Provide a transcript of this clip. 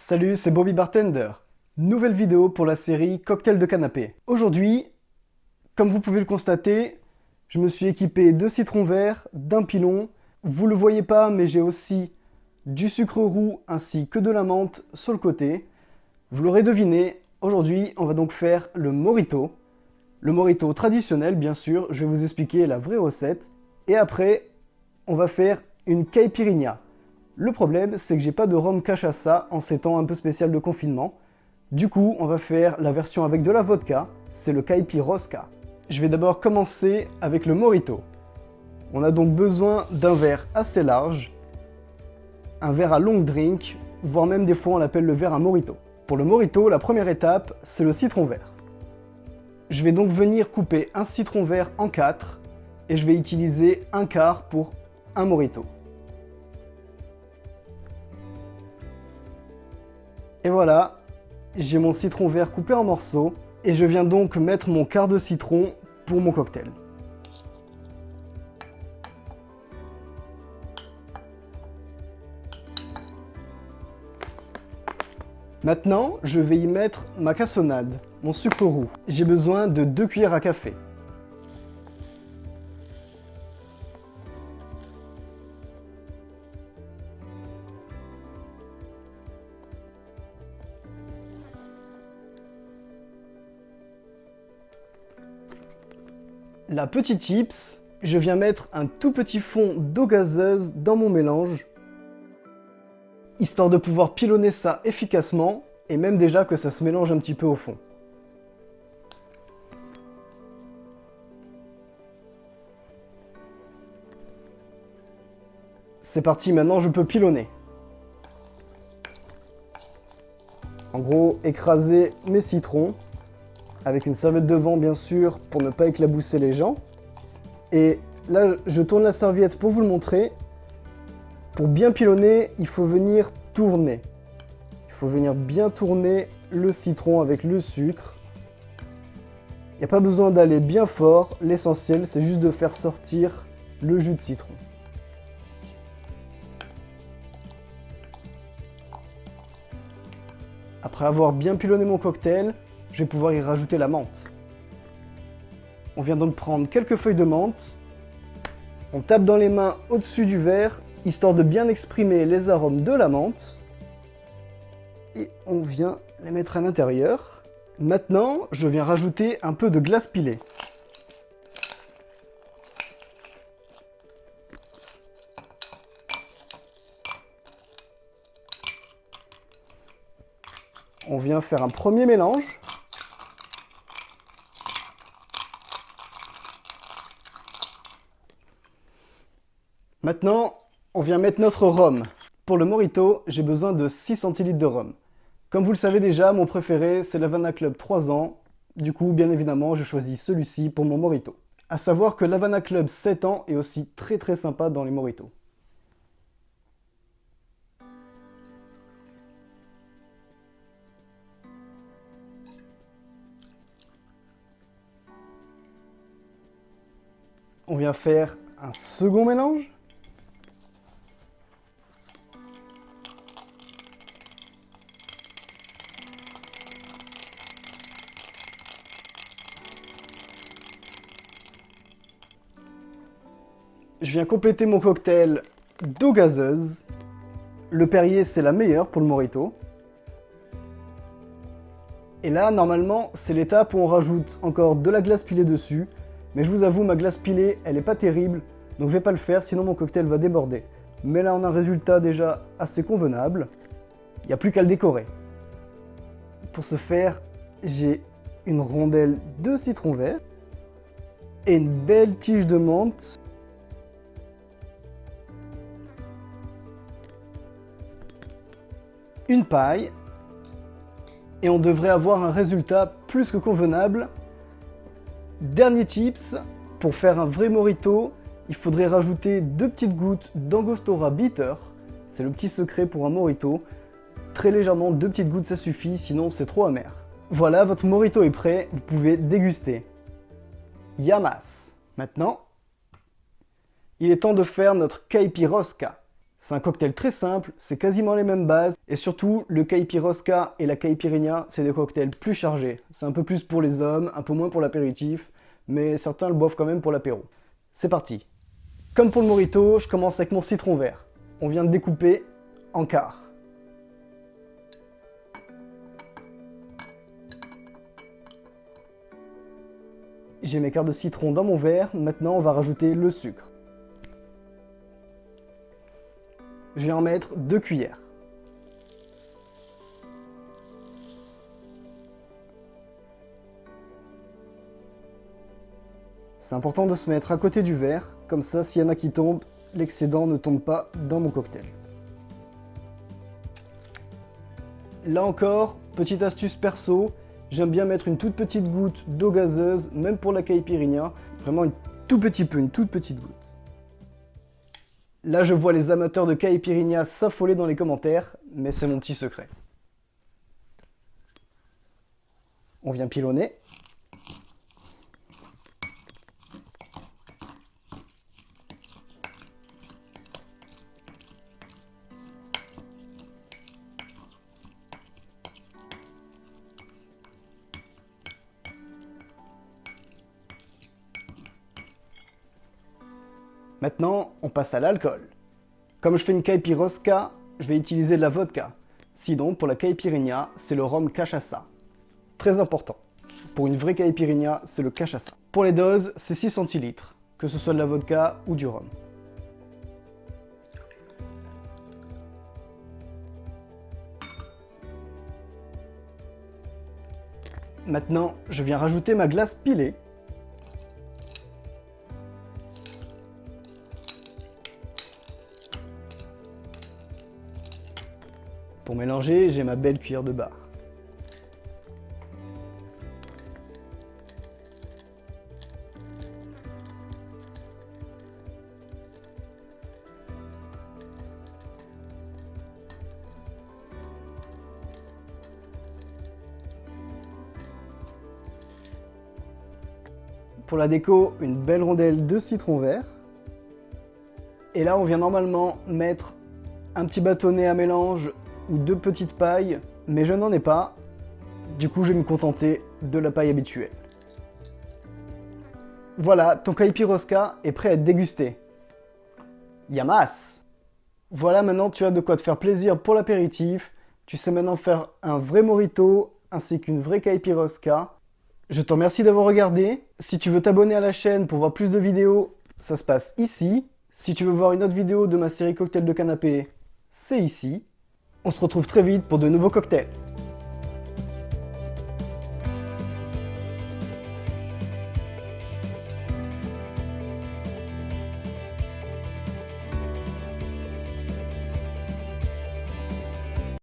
Salut, c'est Bobby Bartender. Nouvelle vidéo pour la série Cocktail de canapé. Aujourd'hui, comme vous pouvez le constater, je me suis équipé de citron vert, d'un pilon. Vous le voyez pas, mais j'ai aussi du sucre roux ainsi que de la menthe sur le côté. Vous l'aurez deviné, aujourd'hui, on va donc faire le mojito. Le mojito traditionnel, bien sûr, je vais vous expliquer la vraie recette. Et après, on va faire une caipirinha. Le problème, c'est que j'ai pas de rhum cachaça en ces temps un peu spécial de confinement. Du coup, on va faire la version avec de la vodka, c'est le caipirosca. Je vais d'abord commencer avec le mojito. On a donc besoin d'un verre assez large, un verre à long drink, voire même des fois on l'appelle le verre à mojito. Pour le mojito, la première étape, c'est le citron vert. Je vais donc venir couper un citron vert en 4 et je vais utiliser un quart pour un mojito. Et voilà, j'ai mon citron vert coupé en morceaux et je viens donc mettre mon quart de citron pour mon cocktail. Maintenant, je vais y mettre ma cassonade, mon sucre roux. J'ai besoin de 2 cuillères à café. La petite tips, je viens mettre un tout petit fond d'eau gazeuse dans mon mélange, histoire de pouvoir pilonner ça efficacement, et même déjà que ça se mélange un petit peu au fond. C'est parti, maintenant je peux pilonner. En gros, écraser mes citrons, avec une serviette de vent bien sûr, pour ne pas éclabousser les gens. Et là, je tourne la serviette pour vous le montrer. Pour bien pilonner, il faut venir tourner. Il faut venir bien tourner le citron avec le sucre. Il n'y a pas besoin d'aller bien fort, l'essentiel c'est juste de faire sortir le jus de citron. Après avoir bien pilonné mon cocktail, je vais pouvoir y rajouter la menthe. On vient donc prendre quelques feuilles de menthe, on tape dans les mains au-dessus du verre, histoire de bien exprimer les arômes de la menthe, et on vient les mettre à l'intérieur. Maintenant, je viens rajouter un peu de glace pilée. On vient faire un premier mélange. Maintenant, on vient mettre notre rhum. Pour le mojito, j'ai besoin de 6 centilitres de rhum. Comme vous le savez déjà, mon préféré, c'est l'Havana Club 3 ans. Du coup, bien évidemment, j'ai choisi celui-ci pour mon mojito. À savoir que l'Havana Club 7 ans est aussi très sympa dans les mojitos. On vient faire un second mélange. Je viens compléter mon cocktail d'eau gazeuse. Le Perrier, c'est la meilleure pour le mojito. Et là, normalement, c'est l'étape où on rajoute encore de la glace pilée dessus. Mais je vous avoue, ma glace pilée, elle est pas terrible, donc je vais pas le faire, sinon mon cocktail va déborder. Mais là, on a un résultat déjà assez convenable. Il n'y a plus qu'à le décorer. Pour ce faire, j'ai une rondelle de citron vert et une belle tige de menthe. Une paille. Et on devrait avoir un résultat plus que convenable. Dernier tips, pour faire un vrai mojito, il faudrait rajouter 2 petites gouttes d'Angostura Bitter. C'est le petit secret pour un mojito. Très légèrement, 2 petites gouttes ça suffit, sinon c'est trop amer. Voilà, votre mojito est prêt, vous pouvez déguster. Yamas. Maintenant, il est temps de faire notre caipirosca. C'est un cocktail très simple, c'est quasiment les mêmes bases, et surtout, le Caipirosca et la Caipirinha, c'est des cocktails plus chargés. C'est un peu plus pour les hommes, un peu moins pour l'apéritif, mais certains le boivent quand même pour l'apéro. C'est parti. Comme pour le mojito, je commence avec mon citron vert. On vient de découper en quart. J'ai mes quarts de citron dans mon verre, maintenant on va rajouter le sucre. Je vais en mettre 2 cuillères. C'est important de se mettre à côté du verre, comme ça s'il y en a qui tombent, l'excédent ne tombe pas dans mon cocktail. Là encore, petite astuce perso, j'aime bien mettre une toute petite goutte d'eau gazeuse, même pour la caipirinha, vraiment un tout petit peu, une toute petite goutte. Là, je vois les amateurs de caipirinha s'affoler dans les commentaires, mais c'est mon petit secret. On vient pilonner. Maintenant, on passe à l'alcool. Comme je fais une caipirosca, je vais utiliser de la vodka. Sinon, pour la caipirinha, c'est le rhum cachaça. Très important. Pour une vraie caipirinha, c'est le cachaça. Pour les doses, c'est 6 centilitres, que ce soit de la vodka ou du rhum. Maintenant, je viens rajouter ma glace pilée. Pour mélanger, j'ai ma belle cuillère de bar. Pour la déco, une belle rondelle de citron vert. Et là, on vient normalement mettre un petit bâtonnet à mélange ou 2 petites pailles, mais je n'en ai pas. Du coup, je vais me contenter de la paille habituelle. Voilà, ton caipirosca est prêt à être dégusté. Yamas! Voilà, maintenant tu as de quoi te faire plaisir pour l'apéritif. Tu sais maintenant faire un vrai mojito ainsi qu'une vraie caipirosca. Je te remercie d'avoir regardé. Si tu veux t'abonner à la chaîne pour voir plus de vidéos, ça se passe ici. Si tu veux voir une autre vidéo de ma série cocktail de canapé, c'est ici. On se retrouve très vite pour de nouveaux cocktails.